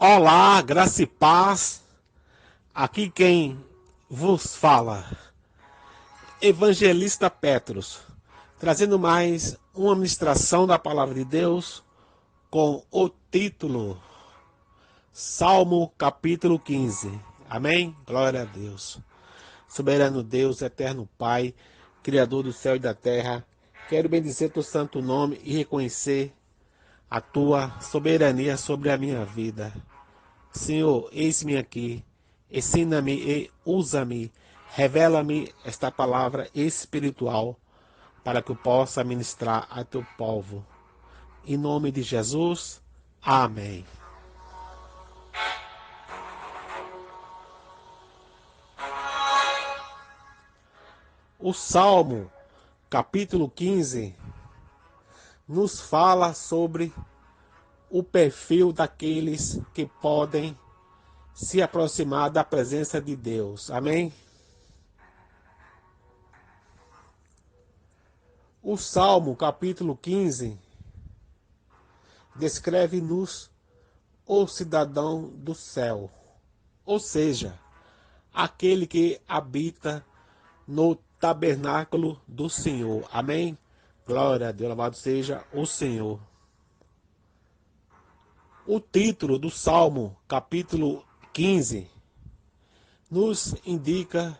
Olá, graça e paz. Aqui quem vos fala, Evangelista Petros, trazendo mais uma ministração da Palavra de Deus com o título Salmo capítulo 15. Amém? Glória a Deus. Soberano Deus, eterno Pai, Criador do céu e da terra, quero bendizer teu santo nome e reconhecer a tua soberania sobre a minha vida. Senhor, eis-me aqui, ensina-me e usa-me, revela-me esta palavra espiritual para que eu possa ministrar a teu povo. Em nome de Jesus, amém. O Salmo, capítulo 15, nos fala sobre o perfil daqueles que podem se aproximar da presença de Deus. Amém? O Salmo, capítulo 15, descreve-nos o cidadão do céu, ou seja, aquele que habita no tabernáculo do Senhor. Amém? Glória a Deus, louvado seja o Senhor. O título do Salmo, capítulo 15, nos indica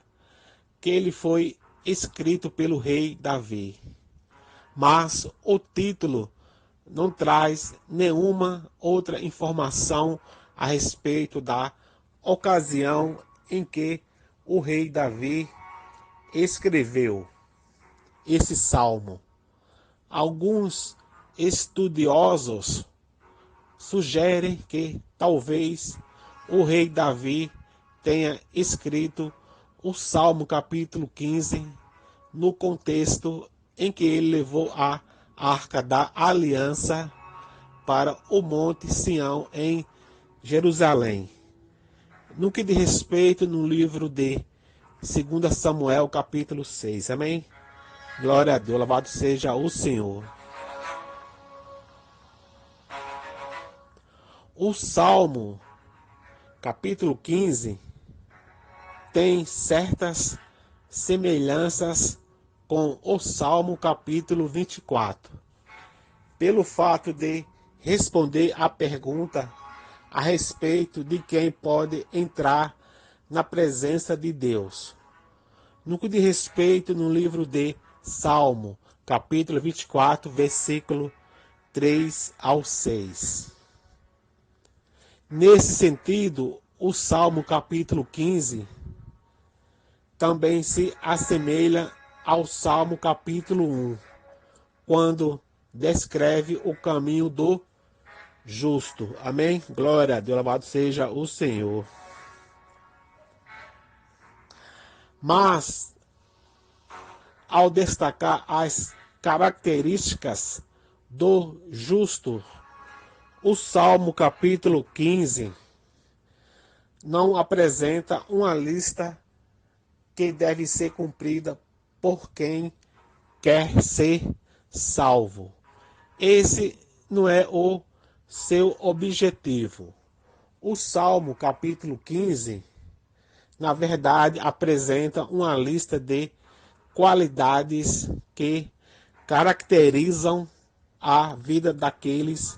que ele foi escrito pelo rei Davi. Mas o título não traz nenhuma outra informação a respeito da ocasião em que o rei Davi escreveu esse salmo. Alguns estudiosos sugerem que talvez o rei Davi tenha escrito o Salmo capítulo 15 no contexto em que ele levou a Arca da Aliança para o Monte Sião em Jerusalém. No que diz respeito no livro de 2 Samuel capítulo 6, amém? Glória a Deus, louvado seja o Senhor. O Salmo capítulo 15 tem certas semelhanças com o Salmo capítulo 24, pelo fato de responder à pergunta a respeito de quem pode entrar na presença de Deus. No que diz respeito no livro de Salmo, capítulo 24, versículo 3 ao 6. Nesse sentido, o Salmo capítulo 15 também se assemelha ao Salmo capítulo 1, quando descreve o caminho do justo. Amém? Glória a Deus, louvado seja o Senhor. Mas, ao destacar as características do justo, o Salmo capítulo 15 não apresenta uma lista que deve ser cumprida por quem quer ser salvo. Esse não é o seu objetivo. O Salmo capítulo 15, na verdade, apresenta uma lista de qualidades que caracterizam a vida daqueles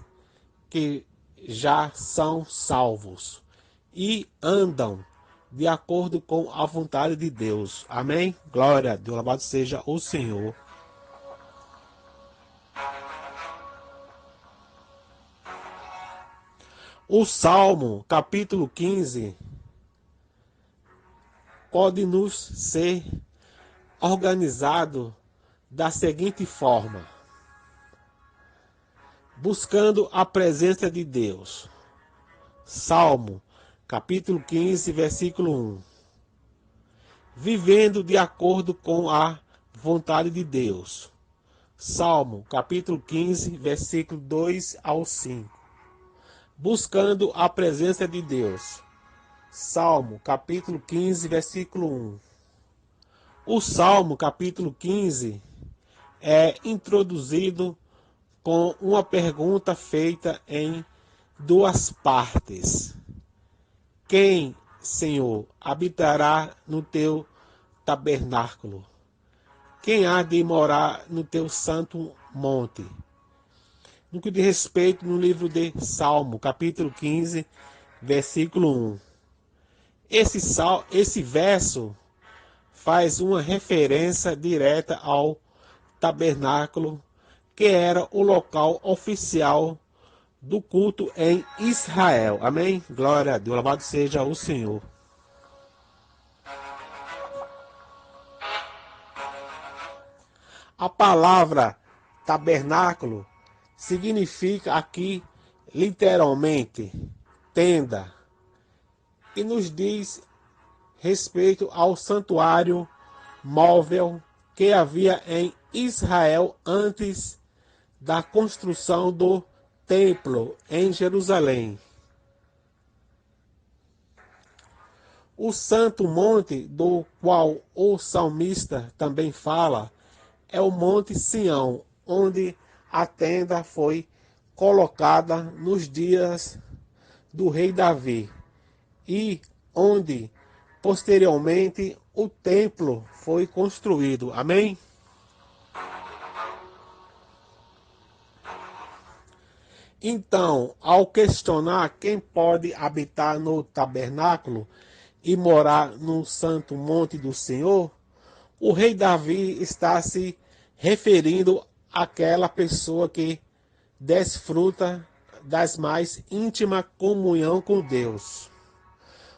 que já são salvos e andam de acordo com a vontade de Deus. Amém? Glória a Deus, louvado seja o Senhor. O Salmo, capítulo 15, pode nos ser organizado da seguinte forma: buscando a presença de Deus. Salmo, capítulo 15, versículo 1. Vivendo de acordo com a vontade de Deus. Salmo, capítulo 15, versículo 2 ao 5. Buscando a presença de Deus. Salmo, capítulo 15, versículo 1. O Salmo, capítulo 15, é introduzido com uma pergunta feita em duas partes. Quem, Senhor, habitará no teu tabernáculo? Quem há de morar no teu santo monte? No que diz respeito no livro de Salmo, capítulo 15, versículo 1. Esse verso faz uma referência direta ao tabernáculo, que era o local oficial do culto em Israel. Amém? Glória a Deus. Louvado seja o Senhor. A palavra tabernáculo significa aqui literalmente tenda e nos diz respeito ao santuário móvel que havia em Israel antes da construção do templo em Jerusalém. O santo monte do qual o salmista também fala é o Monte Sião, onde a tenda foi colocada nos dias do rei Davi e onde posteriormente o templo foi construído. Amém? Então, ao questionar quem pode habitar no tabernáculo e morar no santo monte do Senhor, o rei Davi está se referindo àquela pessoa que desfruta das mais íntima comunhão com Deus.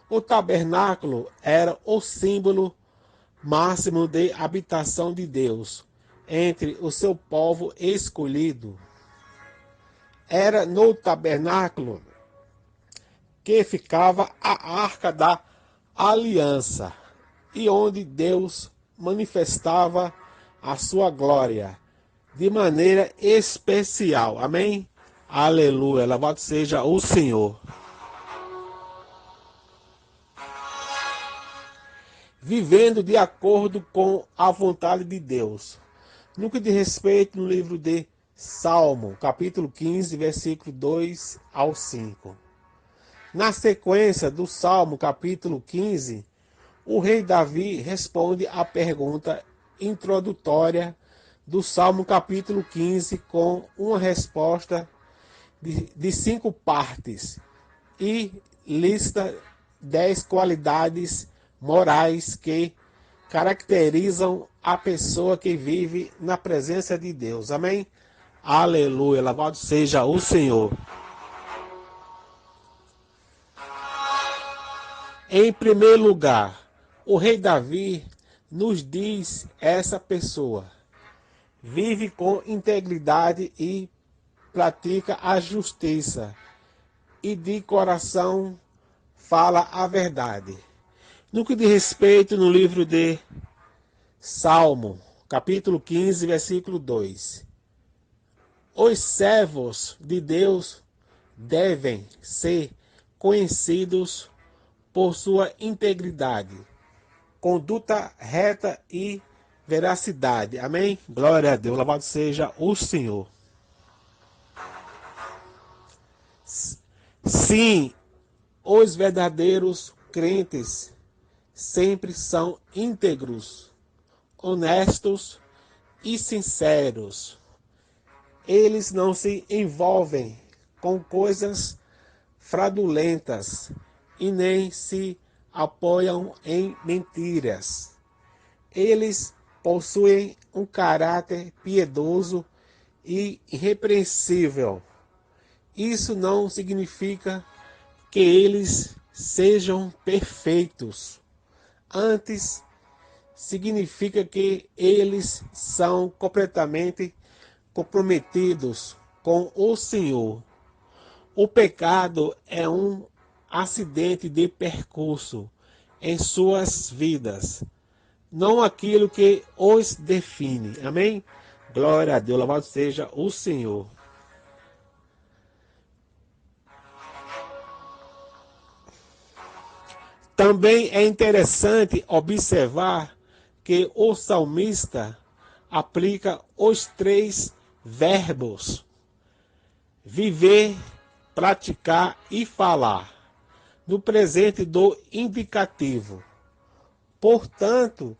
O tabernáculo era o símbolo máximo de habitação de Deus entre o seu povo escolhido. Era no tabernáculo que ficava a Arca da Aliança e onde Deus manifestava a sua glória de maneira especial. Amém? Aleluia. Louvado seja o Senhor. Vivendo de acordo com a vontade de Deus. No que diz respeito no livro de Salmo, capítulo 15, versículo 2 ao 5. Na sequência do Salmo, capítulo 15, o rei Davi responde à pergunta introdutória do Salmo capítulo 15 com uma resposta de 5 partes e lista 10 qualidades morais que caracterizam a pessoa que vive na presença de Deus. Amém? Aleluia. Louvado seja o Senhor. Em primeiro lugar, o rei Davi nos diz essa pessoa vive com integridade e pratica a justiça e de coração fala a verdade. No que diz respeito no livro de Salmo, capítulo 15, versículo 2. Os servos de Deus devem ser conhecidos por sua integridade, conduta reta e veracidade. Amém? Glória a Deus. Louvado seja o Senhor. Sim, os verdadeiros crentes sempre são íntegros, honestos e sinceros. Eles não se envolvem com coisas fraudulentas e nem se apoiam em mentiras. Eles possuem um caráter piedoso e irrepreensível. Isso não significa que eles sejam perfeitos. Antes, significa que eles são completamente comprometidos com o Senhor. O pecado é um acidente de percurso em suas vidas, não aquilo que os define. Amém? Glória a Deus, louvado seja o Senhor. Também é interessante observar que o salmista aplica os 3 verbos: viver, praticar e falar, no presente do indicativo. Portanto,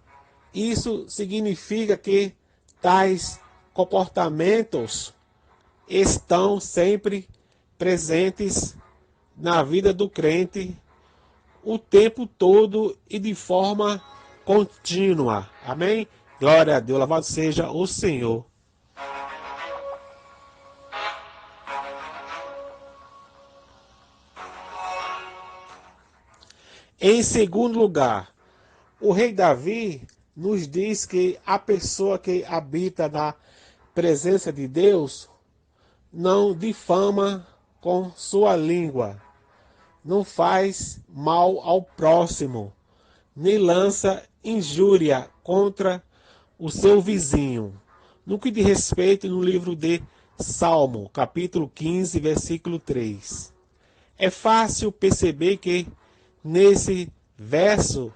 isso significa que tais comportamentos estão sempre presentes na vida do crente o tempo todo e de forma contínua. Amém? Glória a Deus, louvado seja o Senhor. Em segundo lugar, o rei Davi nos diz que a pessoa que habita na presença de Deus não difama com sua língua, não faz mal ao próximo, nem lança injúria contra o seu vizinho. No que diz respeito no livro de Salmo, capítulo 15, versículo 3. É fácil perceber que, nesse verso,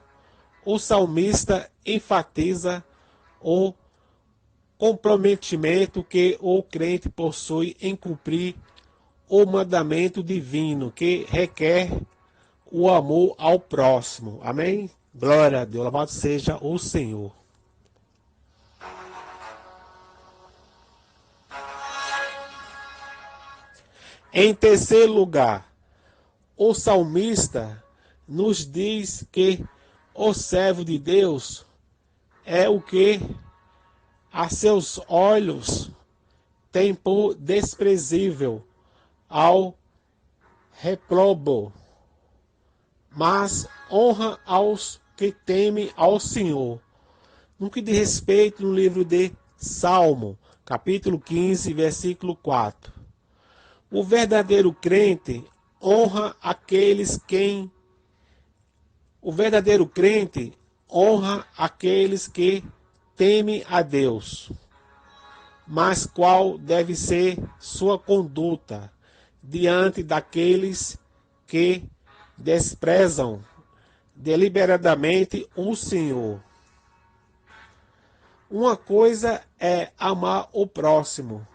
o salmista enfatiza o comprometimento que o crente possui em cumprir o mandamento divino, que requer o amor ao próximo. Amém? Glória a Deus, louvado seja o Senhor. Em terceiro lugar, o salmista nos diz que o servo de Deus é o que a seus olhos tem por desprezível ao reprobo, mas honra aos que temem ao Senhor. No que diz respeito no livro de Salmo, capítulo 15, versículo 4. O verdadeiro crente honra aqueles quem o verdadeiro crente honra aqueles que temem a Deus. Mas qual deve ser sua conduta diante daqueles que desprezam deliberadamente o Senhor? Uma coisa é amar o próximo,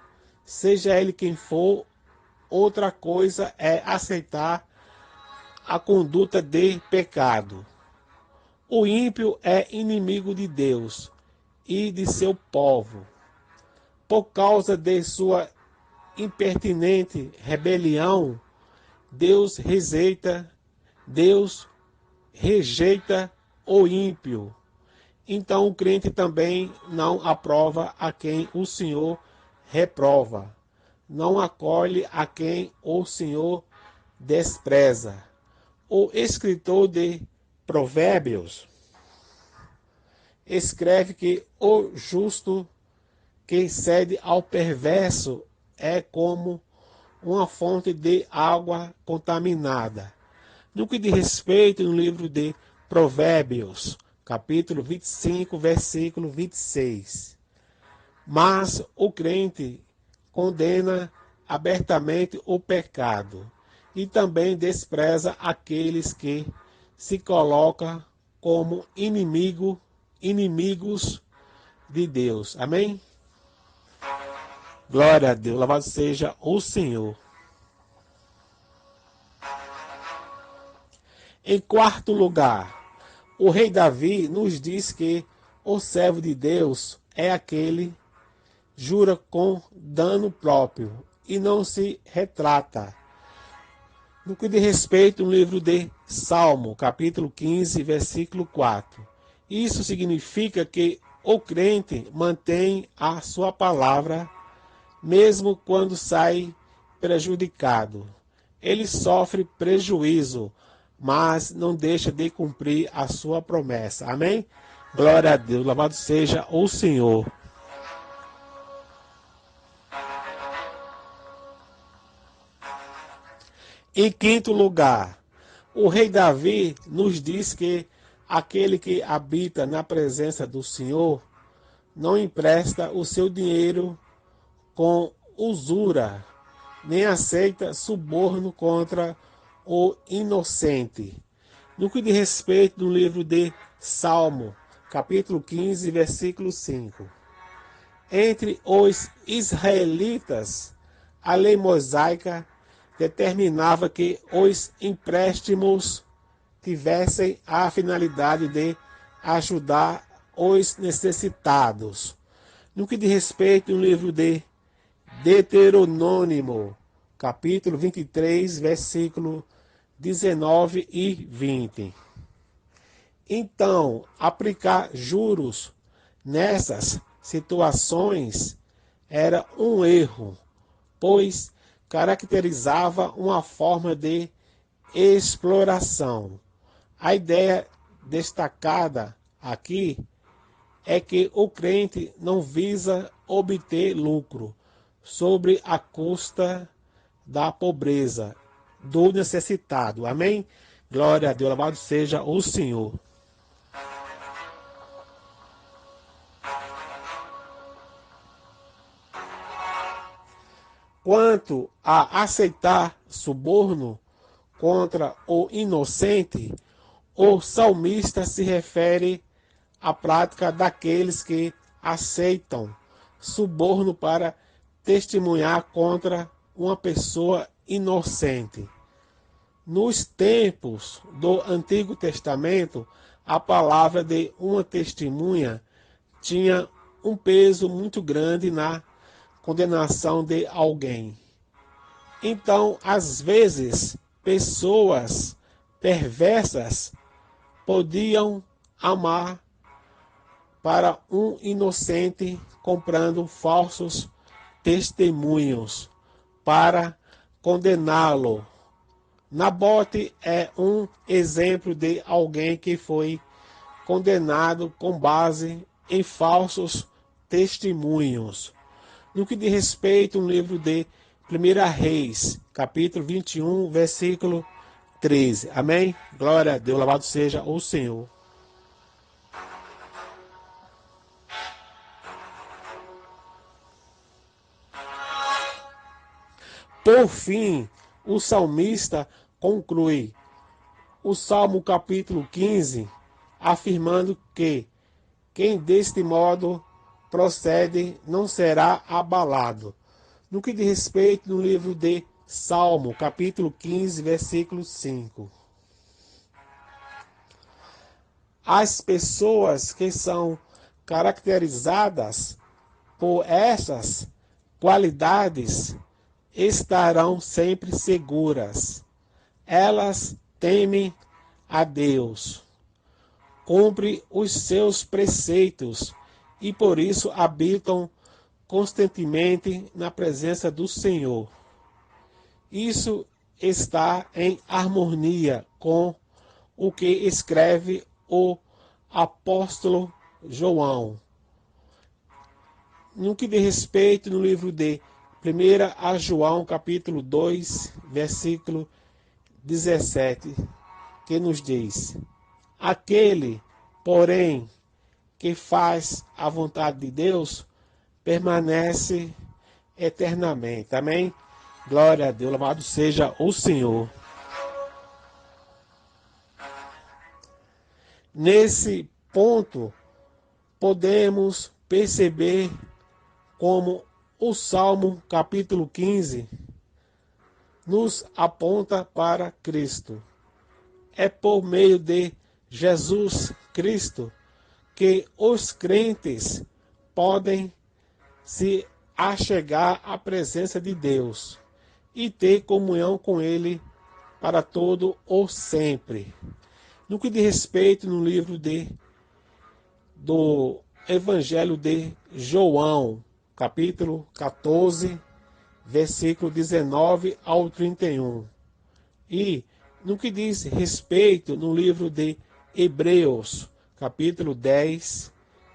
seja ele quem for. Outra coisa é aceitar a conduta de pecado. O ímpio é inimigo de Deus e de seu povo. Por causa de sua impertinente rebelião, Deus rejeita o ímpio. Então o crente também não aprova a quem o Senhor reprova. Não acolhe a quem o Senhor despreza. O escritor de Provérbios escreve que o justo que cede ao perverso é como uma fonte de água contaminada. No que diz respeito no livro de Provérbios, capítulo 25, versículo 26. Mas o crente condena abertamente o pecado e também despreza aqueles que se colocam como inimigos de Deus. Amém? Glória a Deus, louvado seja o Senhor. Em quarto lugar, o rei Davi nos diz que o servo de Deus é aquele que jura com dano próprio e não se retrata. No que diz respeito no livro de Salmo, capítulo 15, versículo 4. Isso significa que o crente mantém a sua palavra, mesmo quando sai prejudicado. Ele sofre prejuízo, mas não deixa de cumprir a sua promessa. Amém? Glória a Deus, louvado seja o Senhor. Em quinto lugar, o rei Davi nos diz que aquele que habita na presença do Senhor não empresta o seu dinheiro com usura, nem aceita suborno contra o inocente. No que diz respeito no livro de Salmo, capítulo 15, versículo 5. Entre os israelitas, a lei mosaica determinava que os empréstimos tivessem a finalidade de ajudar os necessitados. No que diz respeito ao livro de Deuteronômio, capítulo 23, versículo 19 e 20. Então, aplicar juros nessas situações era um erro, pois caracterizava uma forma de exploração. A ideia destacada aqui é que o crente não visa obter lucro sobre a custa da pobreza, do necessitado. Amém? Glória a Deus, louvado seja o Senhor. Quanto a aceitar suborno contra o inocente, o salmista se refere à prática daqueles que aceitam suborno para testemunhar contra uma pessoa inocente. Nos tempos do Antigo Testamento, a palavra de uma testemunha tinha um peso muito grande na condenação de alguém. Então, às vezes, pessoas perversas podiam amar para um inocente comprando falsos testemunhos para condená-lo. Nabote é um exemplo de alguém que foi condenado com base em falsos testemunhos. No que diz respeito ao livro de 1 Reis, capítulo 21, versículo 13. Amém? Glória a Deus, louvado seja o Senhor. Por fim, o salmista conclui o Salmo capítulo 15, afirmando que quem deste modo procede não será abalado. No que diz respeito no livro de Salmo, capítulo 15, versículo 5. As pessoas que são caracterizadas por essas qualidades estarão sempre seguras. Elas temem a Deus, cumprem os seus preceitos e por isso habitam constantemente na presença do Senhor. Isso está em harmonia com o que escreve o apóstolo João. No que diz respeito no livro de 1 João, capítulo 2, versículo 17, que nos diz: aquele, porém, que faz a vontade de Deus, permanece eternamente. Amém? Glória a Deus, louvado seja o Senhor. Nesse ponto, podemos perceber como o Salmo capítulo 15 nos aponta para Cristo. É por meio de Jesus Cristo que os crentes podem se achegar à presença de Deus e ter comunhão com Ele para todo o sempre. No que diz respeito no livro do Evangelho de João, capítulo 14, versículo 19 ao 31. E no que diz respeito no livro de Hebreus, capítulo 10,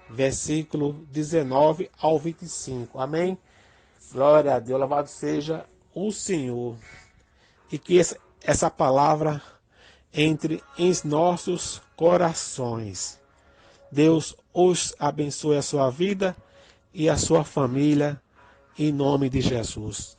versículo 19 ao 25. Amém? Glória a Deus, louvado seja o Senhor. E que essa palavra entre em nossos corações. Deus os abençoe a sua vida e a sua família, em nome de Jesus.